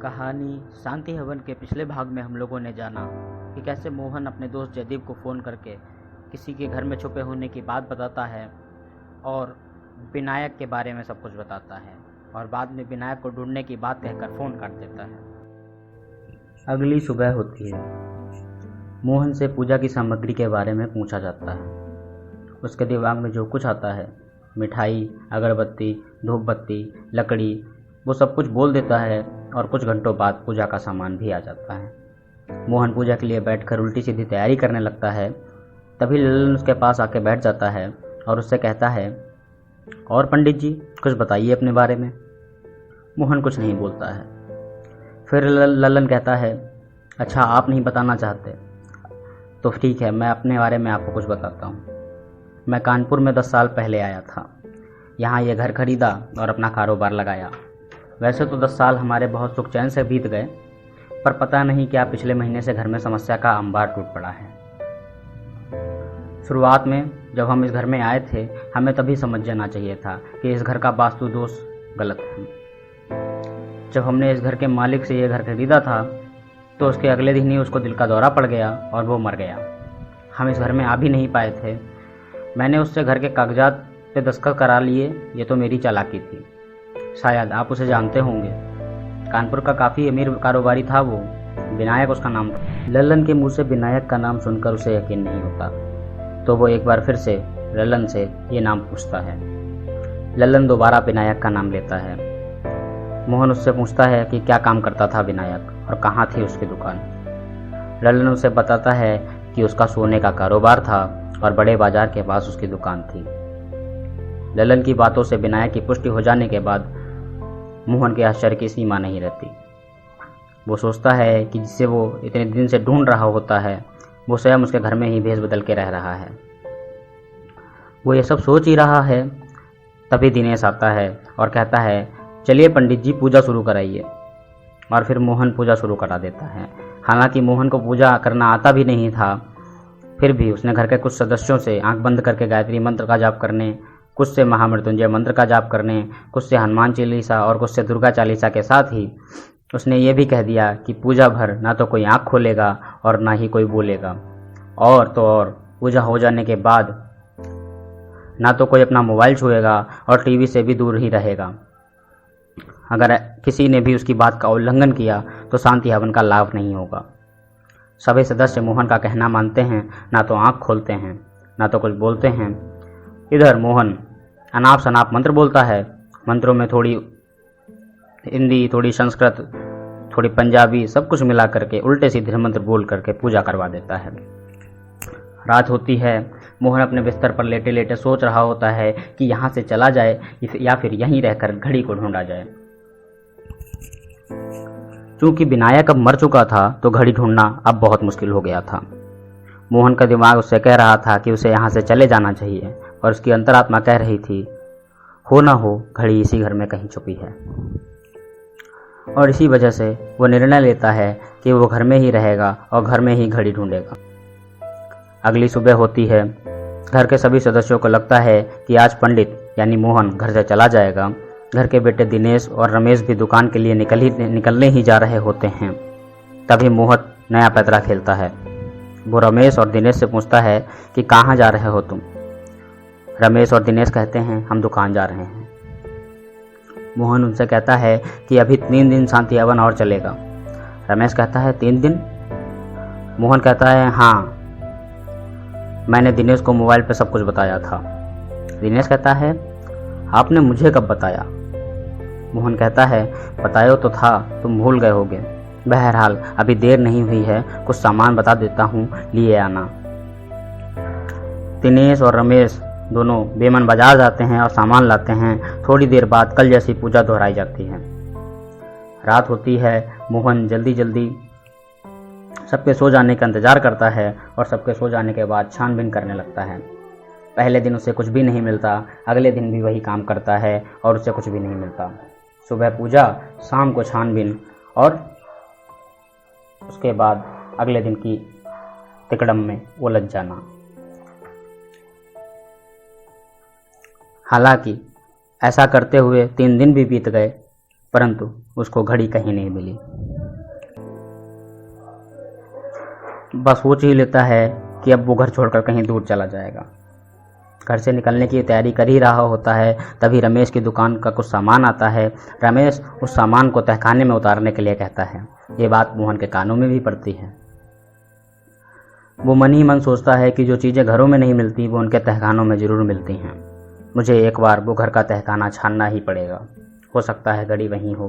कहानी शांति हवन के पिछले भाग में हम लोगों ने जाना कि कैसे मोहन अपने दोस्त जयदीप को फ़ोन करके किसी के घर में छुपे होने की बात बताता है और विनायक के बारे में सब कुछ बताता है और बाद में विनायक को ढूंढने की बात कहकर फ़ोन काट देता है। अगली सुबह होती है। मोहन से पूजा की सामग्री के बारे में पूछा जाता है। उसके दिमाग में जो कुछ आता है, मिठाई, अगरबत्ती, धूप बत्ती, लकड़ी, वो सब कुछ बोल देता है और कुछ घंटों बाद पूजा का सामान भी आ जाता है। मोहन पूजा के लिए बैठकर उल्टी सीधी तैयारी करने लगता है। तभी ललन उसके पास आके बैठ जाता है और उससे कहता है, और पंडित जी कुछ बताइए अपने बारे में। मोहन कुछ नहीं बोलता है। फिर ललन कहता है, अच्छा आप नहीं बताना चाहते तो ठीक है, मैं अपने बारे में आपको कुछ बताता हूँ। मैं कानपुर में 10 साल पहले आया था। यहाँ ये घर खरीदा और अपना कारोबार लगाया। वैसे तो 10 साल हमारे बहुत सुख चैन से बीत गए, पर पता नहीं क्या पिछले महीने से घर में समस्या का अंबार टूट पड़ा है। शुरुआत में जब हम इस घर में आए थे, हमें तभी समझ जाना चाहिए था कि इस घर का वास्तु दोष गलत है। जब हमने इस घर के मालिक से ये घर खरीदा था तो उसके अगले दिन ही उसको दिल का दौरा पड़ गया और वो मर गया। हम इस घर में आ भी नहीं पाए थे। मैंने उससे घर के कागजात पे दस्तखत करा लिए। ये तो मेरी चालाकी थी। शायद आप उसे जानते होंगे। कानपुर का काफ़ी अमीर कारोबारी था वो। विनायक उसका नाम था। ललन के मुंह से विनायक का नाम सुनकर उसे यकीन नहीं होता, तो वो एक बार फिर से ललन से ये नाम पूछता है। ललन दोबारा विनायक का नाम लेता है। मोहन उससे पूछता है कि क्या काम करता था विनायक और कहाँ थी उसकी दुकान। ललन उसे बताता है कि उसका सोने का कारोबार था और बड़े बाजार के पास उसकी दुकान थी। ललन की बातों से विनायक की पुष्टि हो जाने के बाद मोहन के आश्चर्य की सीमा नहीं रहती। वो सोचता है कि जिसे वो इतने दिन से ढूंढ रहा होता है, वो स्वयं उसके घर में ही भेष बदल के रह रहा है। वो ये सब सोच ही रहा है, तभी दिनेश आता है और कहता है, चलिए पंडित जी पूजा शुरू कराइए। और फिर मोहन पूजा शुरू करा देता है। हालांकि मोहन को पूजा करना आता भी नहीं था, फिर भी उसने घर के कुछ सदस्यों से आंख बंद करके गायत्री मंत्र का जाप करने, कुछ से महामृत्युंजय मंत्र का जाप करने, कुछ से हनुमान चालीसा और कुछ से दुर्गा चालीसा के साथ ही उसने ये भी कह दिया कि पूजा भर ना तो कोई आँख खोलेगा और ना ही कोई बोलेगा। और तो और पूजा हो जाने के बाद ना तो कोई अपना मोबाइल छुएगा और टीवी से भी दूर ही रहेगा। अगर किसी ने भी उसकी बात का उल्लंघन किया तो शांति हवन का लाभ नहीं होगा। सभी सदस्य मोहन का कहना मानते हैं, ना तो आँख खोलते हैं ना तो कुछ बोलते हैं। इधर मोहन अनाप शनाप मंत्र बोलता है। मंत्रों में थोड़ी हिंदी, थोड़ी संस्कृत, थोड़ी पंजाबी, सब कुछ मिला करके उल्टे सीधे मंत्र बोल करके पूजा करवा देता है। रात होती है। मोहन अपने बिस्तर पर लेटे लेटे सोच रहा होता है कि यहाँ से चला जाए या फिर यहीं रहकर घड़ी को ढूंढा जाए। चूंकि विनायक अब मर चुका था तो घड़ी ढूंढना अब बहुत मुश्किल हो गया था। मोहन का दिमाग उससे कह रहा था कि उसे यहाँ से चले जाना चाहिए और उसकी अंतरात्मा कह रही थी, हो ना हो घड़ी इसी घर में कहीं छुपी है। और इसी वजह से वो निर्णय लेता है कि वो घर में ही रहेगा और घर में ही घड़ी ढूंढेगा। अगली सुबह होती है। घर के सभी सदस्यों को लगता है कि आज पंडित यानी मोहन घर से चला जाएगा। घर के बेटे दिनेश और रमेश भी दुकान के लिए निकलने ही जा रहे होते हैं। तभी मोहन नया पैतरा खेलता है। वो रमेश और दिनेश से पूछता है कि कहाँ जा रहे हो तुम। रमेश और दिनेश कहते हैं, हम दुकान जा रहे हैं। मोहन उनसे कहता है कि अभी 3 दिन शांति हवन और चलेगा। रमेश कहता है, 3 दिन? मोहन कहता है, हाँ, मैंने दिनेश को मोबाइल पे सब कुछ बताया था। दिनेश कहता है, आपने मुझे कब बताया? मोहन कहता है, बताया तो था, तुम भूल गए होगे। बहरहाल अभी देर नहीं हुई है, कुछ सामान बता देता हूँ, लिए आना। दिनेश और रमेश दोनों बेमन बाजार जाते हैं और सामान लाते हैं। थोड़ी देर बाद कल जैसी पूजा दोहराई जाती है। रात होती है। मोहन जल्दी जल्दी सबके सो जाने का इंतज़ार करता है और सबके सो जाने के बाद छानबीन करने लगता है। पहले दिन उसे कुछ भी नहीं मिलता, अगले दिन भी वही काम करता है और उसे कुछ भी नहीं मिलता। सुबह पूजा, शाम को छानबीन और उसके बाद अगले दिन की तिकड़म में उलझ जाना। हालांकि ऐसा करते हुए 3 दिन भी बीत गए परंतु उसको घड़ी कहीं नहीं मिली। बस सोच ही लेता है कि अब वो घर छोड़कर कहीं दूर चला जाएगा। घर से निकलने की तैयारी कर ही रहा होता है, तभी रमेश की दुकान का कुछ सामान आता है। रमेश उस सामान को तहखाने में उतारने के लिए कहता है। ये बात मोहन के कानों में भी पड़ती है। वो मन ही मन सोचता है कि जो चीज़ें घरों में नहीं मिलती वो उनके तहखानों में ज़रूर मिलती हैं। मुझे एक बार वो घर का तहखाना छानना ही पड़ेगा, हो सकता है घड़ी वहीं हो।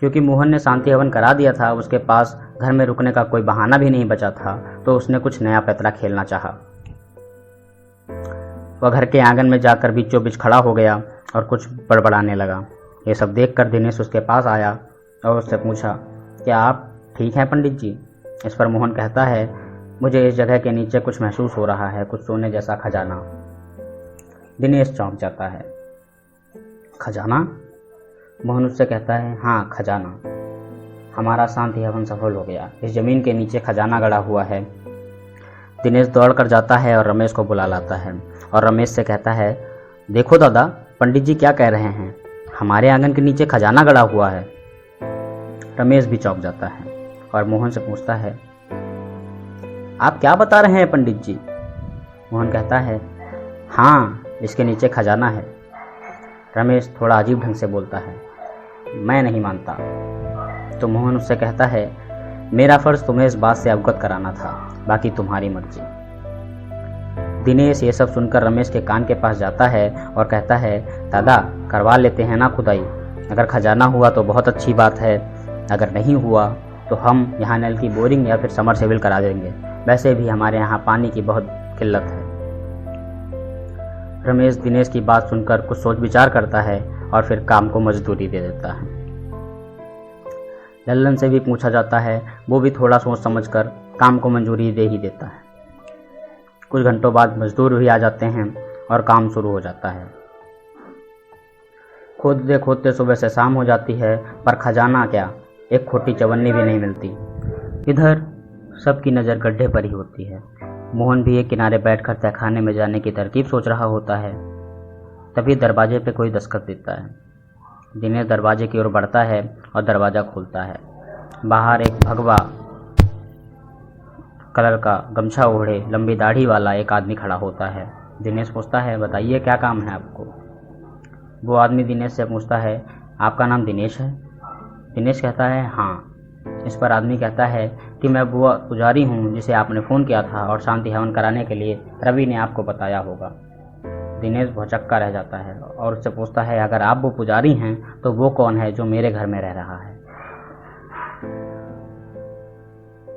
क्योंकि मोहन ने शांति हवन करा दिया था, उसके पास घर में रुकने का कोई बहाना भी नहीं बचा था, तो उसने कुछ नया पैतरा खेलना चाहा। वह घर के आंगन में जाकर बीचों बीच खड़ा हो गया और कुछ बड़बड़ाने लगा। ये सब देखकर दिनेश उसके पास आया और उससे पूछा, क्या आप ठीक हैं पंडित जी? इस पर मोहन कहता है, मुझे इस जगह के नीचे कुछ महसूस हो रहा है, कुछ सोने जैसा खजाना। दिनेश चौंक जाता है। खजाना? मोहन उससे कहता है, हाँ खजाना। हमारा शांति हवन सफल हो गया, इस जमीन के नीचे खजाना गड़ा हुआ है। दिनेश दौड़ कर जाता है और रमेश को बुला लाता है और रमेश से कहता है, देखो दादा, पंडित जी क्या कह रहे हैं, हमारे आंगन के नीचे खजाना गड़ा हुआ है। रमेश भी चौंक जाता है और मोहन से पूछता है, आप क्या बता रहे हैं पंडित जी? मोहन कहता है, हाँ इसके नीचे खजाना है। रमेश थोड़ा अजीब ढंग से बोलता है, मैं नहीं मानता। तो मोहन उससे कहता है, मेरा फर्ज तुम्हें इस बात से अवगत कराना था, बाकी तुम्हारी मर्जी। दिनेश ये सब सुनकर रमेश के कान के पास जाता है और कहता है, दादा करवा लेते हैं ना खुदाई, अगर खजाना हुआ तो बहुत अच्छी बात है, अगर नहीं हुआ तो हम यहाँ नल की बोरिंग या फिर समरसेबल करा देंगे, वैसे भी हमारे यहाँ पानी की बहुत किल्लत है। रमेश दिनेश की बात सुनकर कुछ सोच विचार करता है और फिर काम को मजदूरी दे देता है। लल्लन से भी पूछा जाता है, वो भी थोड़ा सोच समझकर काम को मंजूरी दे ही देता है। कुछ घंटों बाद मजदूर भी आ जाते हैं और काम शुरू हो जाता है। खोदते खोदते सुबह से शाम हो जाती है, पर खजाना क्या, एक खोटी चवन्नी भी नहीं मिलती। इधर सबकी नज़र गड्ढे पर ही होती है। मोहन भी एक किनारे बैठकर तहखाने में जाने की तरकीब सोच रहा होता है। तभी दरवाजे पे कोई दस्तक देता है। दिनेश दरवाजे की ओर बढ़ता है और दरवाज़ा खोलता है। बाहर एक भगवा कलर का गमछा ओढ़े लंबी दाढ़ी वाला एक आदमी खड़ा होता है। दिनेश पूछता है, बताइए क्या काम है आपको? वो आदमी दिनेश से पूछता है, आपका नाम दिनेश है? दिनेश कहता है, हाँ। इस पर आदमी कहता है कि मैं वो पुजारी हूँ जिसे आपने फ़ोन किया था और शांति हवन कराने के लिए रवि ने आपको बताया होगा। दिनेश भौचक्का रह जाता है और उससे पूछता है, अगर आप वो पुजारी हैं तो वो कौन है जो मेरे घर में रह रहा है?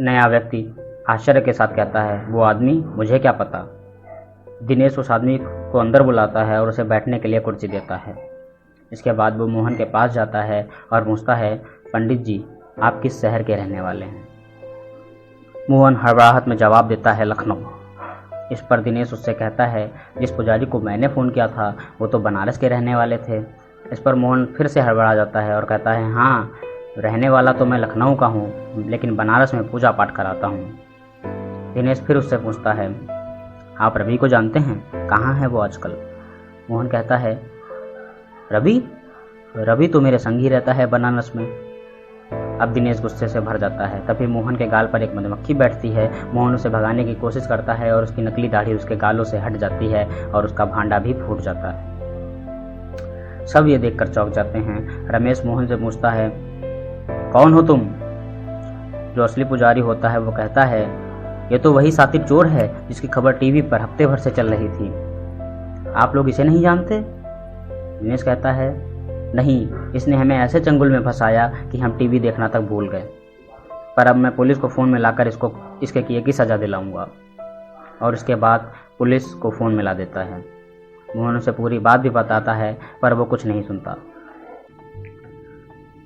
नया व्यक्ति आश्चर्य के साथ कहता है, वो आदमी, मुझे क्या पता। दिनेश उस आदमी को अंदर बुलाता है और उसे बैठने के लिए कुर्सी देता है। इसके बाद वो मोहन के पास जाता है और पूछता है, पंडित जी आप किस शहर के रहने वाले हैं? मोहन हड़बड़ाहट में जवाब देता है, लखनऊ। इस पर दिनेश उससे कहता है, जिस पुजारी को मैंने फ़ोन किया था वो तो बनारस के रहने वाले थे। इस पर मोहन फिर से हड़बड़ा जाता है और कहता है, हाँ रहने वाला तो मैं लखनऊ का हूँ, लेकिन बनारस में पूजा पाठ कराता हूँ। दिनेश फिर उससे पूछता है, आप रवि को जानते हैं, कहाँ है वो आजकल? मोहन कहता है, रवि तो मेरे संग ही रहता है बनारस में। अब दिनेश गुस्से से भर जाता है। तभी मोहन के गाल पर एक मधुमक्खी बैठती है। मोहन उसे भगाने की कोशिश करता है और उसकी नकली दाढ़ी उसके गालों से हट जाती है और उसका भांडा भी फूट जाता है। सब ये देखकर चौंक जाते हैं। रमेश मोहन से पूछता है, कौन हो तुम? जो असली पुजारी होता है वो कहता है, ये तो वही सातिर चोर है जिसकी खबर टीवी पर हफ्ते भर से चल रही थी। आप लोग इसे नहीं जानते? दिनेश कहता है, नहीं, इसने हमें ऐसे चंगुल में फंसाया कि हम टीवी देखना तक भूल गए। पर अब मैं पुलिस को फ़ोन में लाकर इसके किए की सज़ा दिलाऊंगा। और इसके बाद पुलिस को फ़ोन मिला देता है। मोहन उसे पूरी बात भी बताता है, पर वो कुछ नहीं सुनता।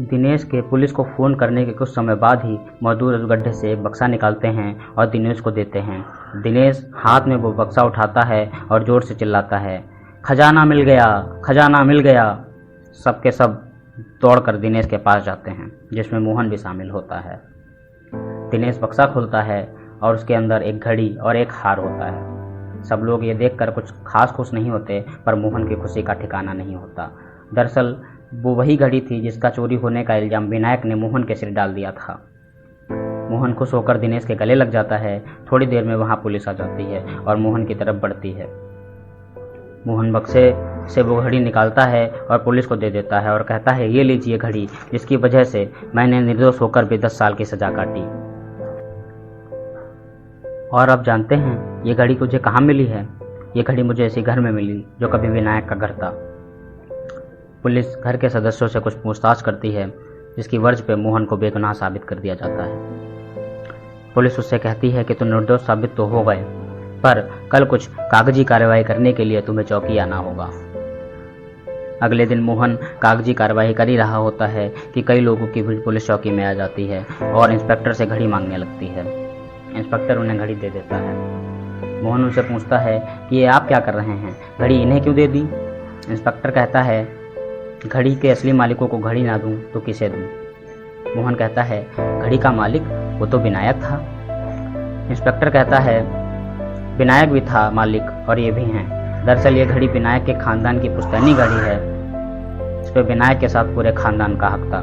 दिनेश के पुलिस को फ़ोन करने के कुछ समय बाद ही मजदूर उस गड्ढे से एक बक्सा निकालते हैं और दिनेश को देते हैं। दिनेश हाथ में वो बक्सा उठाता है और ज़ोर से चिल्लाता है, खजाना मिल गया, खजाना मिल गया। सबके सब दौड़कर दिनेश के पास जाते हैं, जिसमें मोहन भी शामिल होता है। दिनेश बक्सा खोलता है और उसके अंदर एक घड़ी और एक हार होता है। सब लोग ये देखकर कुछ खास खुश नहीं होते, पर मोहन की खुशी का ठिकाना नहीं होता। दरअसल वो वही घड़ी थी जिसका चोरी होने का इल्ज़ाम विनायक ने मोहन के सिर डाल दिया था। मोहन खुश होकर दिनेश के गले लग जाता है। थोड़ी देर में वहाँ पुलिस आ जाती है और मोहन की तरफ बढ़ती है। मोहन बक्से से वो घड़ी निकालता है और पुलिस को दे देता है और कहता है, ये लीजिए घड़ी, जिसकी वजह से मैंने निर्दोष होकर भी 10 साल की सज़ा काटी। और अब जानते हैं ये घड़ी मुझे कहाँ मिली है? ये घड़ी मुझे इसी घर में मिली जो कभी विनायक का घर था। पुलिस घर के सदस्यों से कुछ पूछताछ करती है, जिसकी वर्ज पे मोहन को बेगुनाह साबित कर दिया जाता है। पुलिस उससे कहती है कि तुम निर्दोष साबित तो हो गए, पर कल कुछ कागजी कार्रवाई करने के लिए तुम्हें चौकी आना होगा। अगले दिन मोहन कागजी कार्रवाई कर ही रहा होता है कि कई लोगों की भीड़ पुलिस चौकी में आ जाती है और इंस्पेक्टर से घड़ी मांगने लगती है। इंस्पेक्टर उन्हें घड़ी दे देता है। मोहन उनसे पूछता है कि ये आप क्या कर रहे हैं, घड़ी इन्हें क्यों दे दी? इंस्पेक्टर कहता है, घड़ी के असली मालिकों को घड़ी ना दूं तो किसे दूं? मोहन कहता है, घड़ी का मालिक वो तो विनायक था। इंस्पेक्टर कहता है, विनायक भी था मालिक और ये भी हैं। दरअसल ये घड़ी विनायक के खानदान की पुश्तैनी घड़ी है, इस पर विनायक के साथ पूरे खानदान का हक था।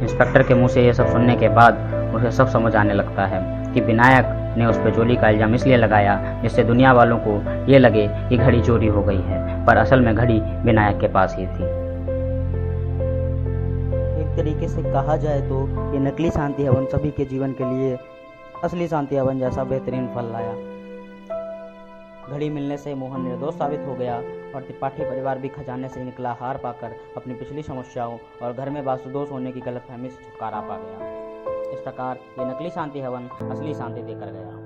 इंस्पेक्टर के मुंह से ये सब सुनने के बाद उसे सब समझ आने लगता है कि विनायक ने उस पर चोरी का इल्ज़ाम इसलिए लगाया जिससे दुनिया वालों को ये लगे कि घड़ी चोरी हो गई है, पर असल में घड़ी विनायक के पास ही थी। एक तरीके से कहा जाए तो ये नकली शांति हवन सभी के जीवन के लिए असली शांति हवन जैसा बेहतरीन फल लाया। घड़ी मिलने से मोहन निर्दोष साबित हो गया और त्रिपाठी परिवार भी खजाने से निकला हार पाकर अपनी पिछली समस्याओं और घर में वास्तुदोष होने की गलतफहमी से छुटकारा पा गया। इस प्रकार ये नकली शांति हवन असली शांति देकर गया।